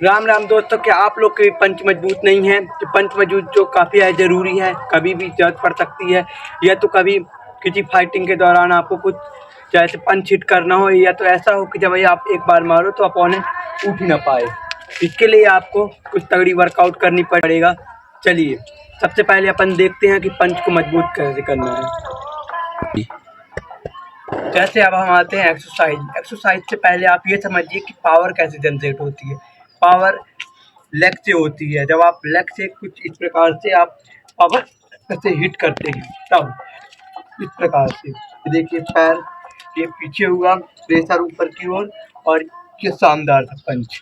राम राम दोस्तों, क्या आप लोग के पंच मजबूत नहीं है? तो पंच मजबूत जो काफ़ी है ज़रूरी है, कभी भी ज़रूरत पड़ सकती है। या तो कभी किसी फाइटिंग के दौरान आपको कुछ जैसे पंच हिट करना हो, या तो ऐसा हो कि जब भाई आप एक बार मारो तो अपोनेंट उठ ही ना पाए। इसके लिए आपको कुछ तगड़ी वर्कआउट करनी पड़ेगा। चलिए सबसे पहले अपन देखते हैं कि पंच को मजबूत कैसे करना है। जैसे अब हम आते हैं एक्सरसाइज से पहले आप ये समझिए कि पावर कैसे जनरेट होती है। पावर लेग से होती है। जब आप लेग से कुछ इस प्रकार से आप पावर से हिट करते हैं, तब इस प्रकार से देखिए पैर ये पीछे हुआ, प्रेशर ऊपर की ओर, और ये शानदार था पंच।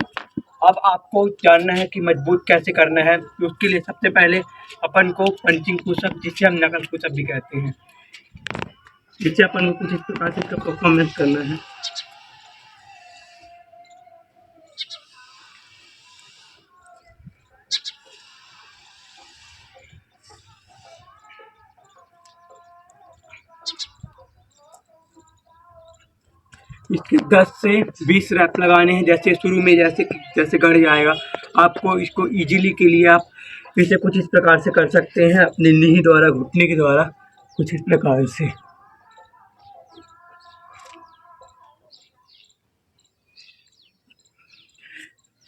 अब आपको जानना है कि मजबूत कैसे करना है, तो उसके लिए सबसे पहले अपन को पंचिंग पुशअप, जिसे हम नकल पुशअप भी कहते हैं, जिससे अपन को कुछ इस प्रकार से इसका परफॉर्मेंस करना है। इसके 10 से 20 रैप लगाने हैं। जैसे शुरू में जैसे गड़ जाएगा, आपको इसको इजीली के लिए आप इसे कुछ इस प्रकार से कर सकते हैं, अपने नी द्वारा, घुटने के द्वारा, कुछ इस प्रकार से।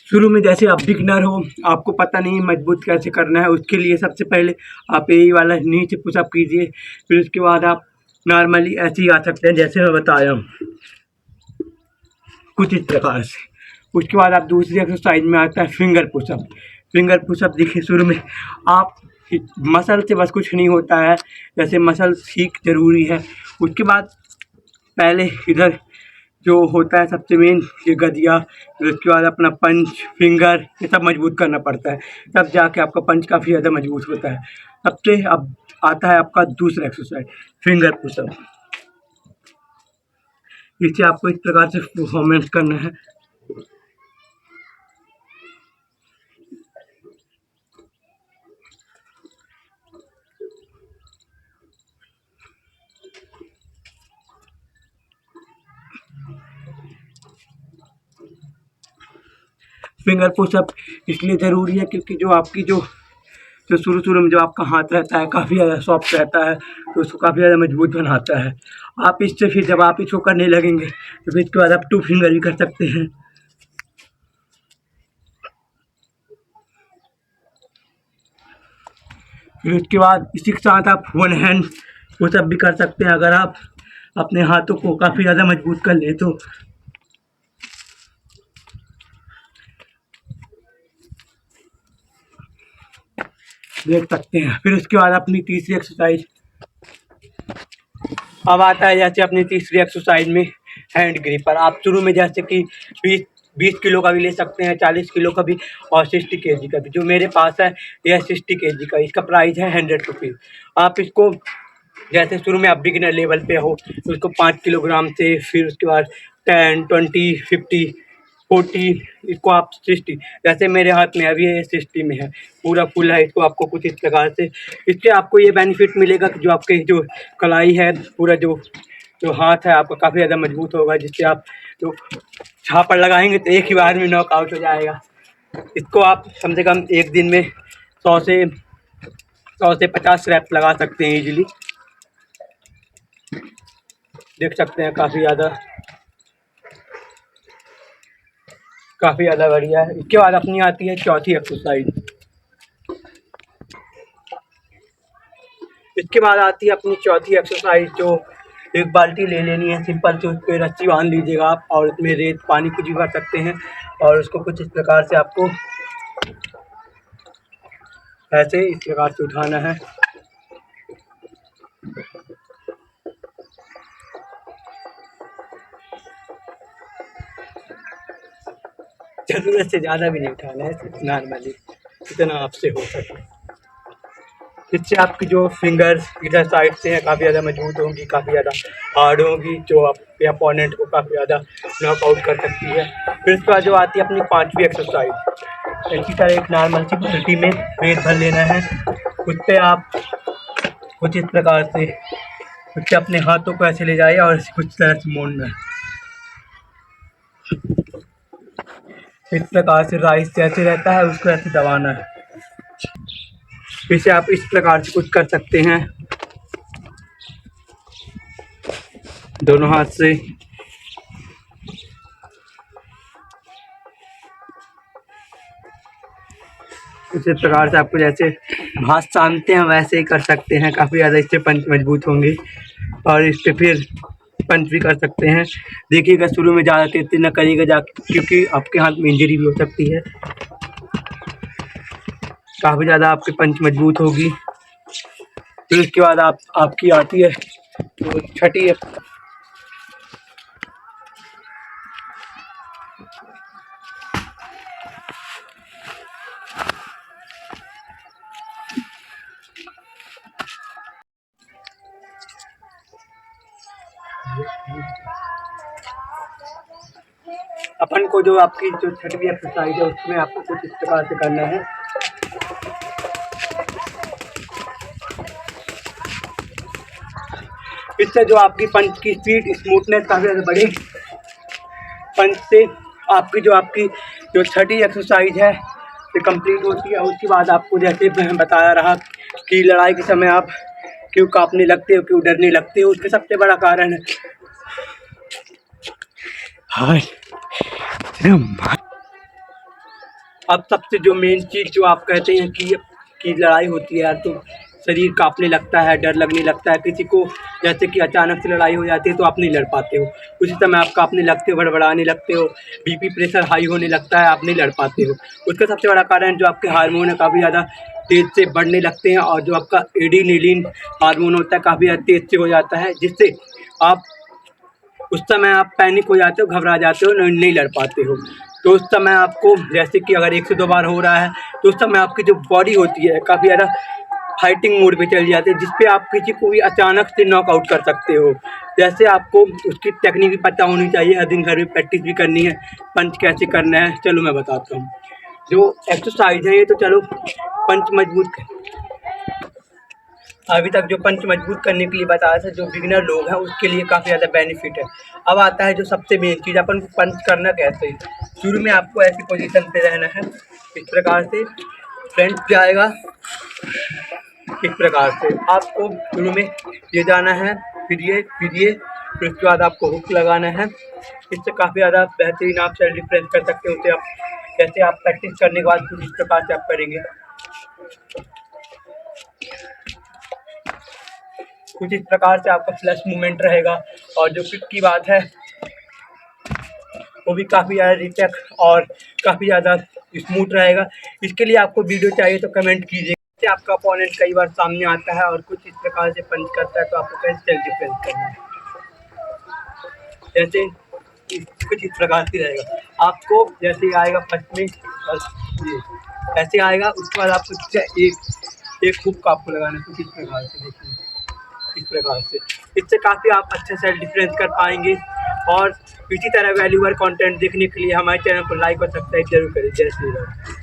शुरू में जैसे आप बिगनर हो, आपको पता नहीं मजबूत कैसे करना है, उसके लिए सबसे पहले आप यही वाला नीचे पुशअप कीजिए। फिर उसके बाद आप नॉर्मली ऐसे ही आ सकते हैं जैसे मैं बताया हूँ, कुछ इस प्रकार से। उसके बाद आप दूसरी एक्सरसाइज में आता है फिंगर पुशअप। फिंगर पुशअप देखिए, शुरू में आप मसल से बस कुछ नहीं होता है, जैसे मसल सीख ज़रूरी है। उसके बाद पहले इधर जो होता है सबसे मेन, ये गदिया, फिर उसके बाद अपना पंच, फिंगर, ये सब मजबूत करना पड़ता है, तब जाके आपका पंच काफ़ी ज़्यादा मजबूत होता है। सबसे अब आता है आपका दूसरा एक्सरसाइज, फिंगर पुशअप। इसे आपको इस प्रकार से परफॉर्मेंस करना है। फिंगर पुशअप इसलिए ज़रूरी है क्योंकि जो आपकी जो शुरू में जो आपका हाथ रहता है काफ़ी ज़्यादा सॉफ्ट रहता है, तो उसको काफ़ी ज़्यादा मजबूत बनाता है। आप इससे फिर जब आप इसको करने लगेंगे तो फिर इसके बाद आप 2 फिंगर भी कर सकते हैं। फिर उसके बाद इसी के साथ आप 1 हैंड पुशअप भी कर सकते हैं, अगर आप अपने हाथों को काफ़ी ज़्यादा मजबूत कर लें तो। देख सकते हैं। फिर उसके बाद अपनी तीसरी एक्सरसाइज अब आता है, जैसे अपनी तीसरी एक्सरसाइज में हैंड ग्रिपर। आप शुरू में जैसे कि 20 किलो का भी ले सकते हैं, 40 किलो का भी, और 60 केजी का भी। जो मेरे पास है यह 60 केजी का, इसका प्राइस है 100 रुपीज़। आप इसको जैसे शुरू में आप बिगिनर लेवल पे हो तो उसको 5 किलोग्राम से, फिर उसके बाद 10, 20, 50, 40, इसको आप 60, जैसे मेरे हाथ में अभी ये 60 में है, पूरा फुल है। इसको आपको कुछ इस प्रकार से, इससे आपको ये बेनिफिट मिलेगा कि जो आपके जो कलाई है, पूरा जो जो हाथ है आपका काफ़ी ज़्यादा मजबूत होगा, जिससे आप जो झापड़ लगाएंगे तो एक ही बार में नॉकआउट हो जाएगा। इसको आप कम से कम एक दिन में 100 से 50 रैप लगा सकते हैं इजीली। देख सकते हैं काफ़ी ज़्यादा बढ़िया है। इसके बाद अपनी आती है चौथी एक्सरसाइज। इसके बाद आती है अपनी चौथी एक्सरसाइज, जो एक बाल्टी ले लेनी है सिंपल से, उस पर रस्सी बांध लीजिएगा आप, और उसमें रेत पानी कुछ भी भर सकते हैं, और उसको कुछ इस प्रकार से आपको ऐसे इस प्रकार से उठाना है। ज़रूरत से ज़्यादा भी नहीं उठाना है, सिर्फ नॉर्मली जितना आपसे हो सके। इससे आपकी जो फिंगर्स इधर साइड से हैं काफ़ी ज़्यादा मजबूत होंगी, काफ़ी ज़्यादा हार्ड होंगी, जो आपके अपोनेंट को काफ़ी ज़्यादा नॉकआउट कर सकती है। फिर उसके बाद जो आती है अपनी पांचवी एक्सरसाइज, इसी तरह एक नॉर्मल सी बाल्टी में रेत भर लेना है, उस पर आप कुछ इस प्रकार से उससे अपने हाथों को ऐसे ले जाइए और कुछ तरह से मोड़ना है। इस प्रकार से राइस जैसे रहता है उसको ऐसे दबाना है। इसे आप इस प्रकार से कुछ कर सकते हैं दोनों हाथ से। इसी प्रकार से आपको जैसे भात सानते हैं वैसे ही कर सकते हैं। काफ़ी ज़्यादा इससे पंच मजबूत होंगे और इस पर फिर पंच भी कर सकते हैं। देखिएगा शुरू में ज़्यादा तेज़ न करिएगा क्योंकि आपके हाथ में इंजरी भी हो सकती है। काफ़ी ज़्यादा आपकी पंच मजबूत होगी। फिर उसके बाद आपकी आती है तो छठी है। अपन को जो आपकी जो छठवीं एक्सरसाइज है उसमें आपको कुछ इस प्रकार से करना है। इससे जो आपकी पंच की स्पीड स्मूथनेस काफ़ी ज़्यादा बढ़े। पंच से आपकी जो छठी एक्सरसाइज है ये कंप्लीट होती है। उसके बाद आपको जैसे मैं बताया रहा कि लड़ाई के समय आप क्यों कांपने लगते हो, क्यों डरने लगते हो, उसका सबसे बड़ा कारण है अब सबसे जो मेन चीज़ जो आप कहते हैं कि लड़ाई होती है यार तो शरीर कांपने लगता है, डर लगने लगता है। किसी को जैसे कि अचानक से लड़ाई हो जाती है तो आप नहीं लड़ पाते हो, उसी समय आप कांपने लगते हो, बड़बड़ाने लगते हो, बीपी प्रेशर हाई होने लगता है, आप नहीं लड़ पाते हो। उसका सबसे बड़ा कारण जो आपके हार्मोन है काफ़ी ज़्यादा तेज़ से बढ़ने लगते हैं और जो आपका एड्रेनलिन हार्मोन होता है काफ़ी ज़्यादा तेज़ से हो जाता है, जिससे आप उस समय आप पैनिक हो जाते हो, घबरा जाते हो, नहीं लड़ पाते हो। तो उस समय आपको जैसे कि अगर 1 से 2 बार हो रहा है तो उस समय आपकी जो बॉडी होती है काफ़ी ज़्यादा फाइटिंग मोड पे चली जाती है, जिसपे आप किसी को भी अचानक से नॉकआउट कर सकते हो। जैसे आपको उसकी टेक्निक भी पता होनी चाहिए, हर दिन घर में प्रैक्टिस भी करनी है, पंच कैसे करना है। चलो मैं बताता हूँ। जो एक्सरसाइज है ये तो चलो पंच मजबूत अभी तक जो पंच मजबूत करने के लिए बताया था, जो बिगिनर लोग हैं उसके लिए काफ़ी ज़्यादा बेनिफिट है। अब आता है जो सबसे मेन चीज़, अपन को पंच करना कैसे है। शुरू में आपको ऐसी पोजीशन पे रहना है, इस प्रकार से फ्रंट पे आएगा, इस प्रकार से आपको शुरू में ये जाना है, फिर उसके बाद आपको हुक लगाना है। इससे काफ़ी ज़्यादा बेहतरीन आप सेल्फ डिफेंस कर सकते हो। उसे आप जैसे आप प्रैक्टिस करने के बाद कुछ इस प्रकार से आप करेंगे, कुछ इस प्रकार से आपका फ्लैश मूवमेंट रहेगा। और जो किक की बात है वो भी काफ़ी ज़्यादा रिचेक और काफ़ी ज़्यादा स्मूथ रहेगा। इसके लिए आपको वीडियो चाहिए तो कमेंट कीजिए। जैसे आपका अपोनेंट कई बार सामने आता है और कुछ इस प्रकार से पंच करता है तो आपको कैसे सेल्फ डिफेंस करना है। जैसे कुछ इस प्रकार से रहेगा, आपको जैसे आएगा फर्स्ट में ये ऐसे आएगा, उसके बाद आपको एक हुक आपको लगाना है कुछ इस प्रकार से। देखिए इस प्रकार से, इससे काफ़ी आप अच्छे सेल्फ डिफेंस कर पाएंगे। और इसी तरह वैल्यूएबल कंटेंट देखने के लिए हमारे चैनल को लाइक और सब्सक्राइब जरूर करें। जय श्री राम।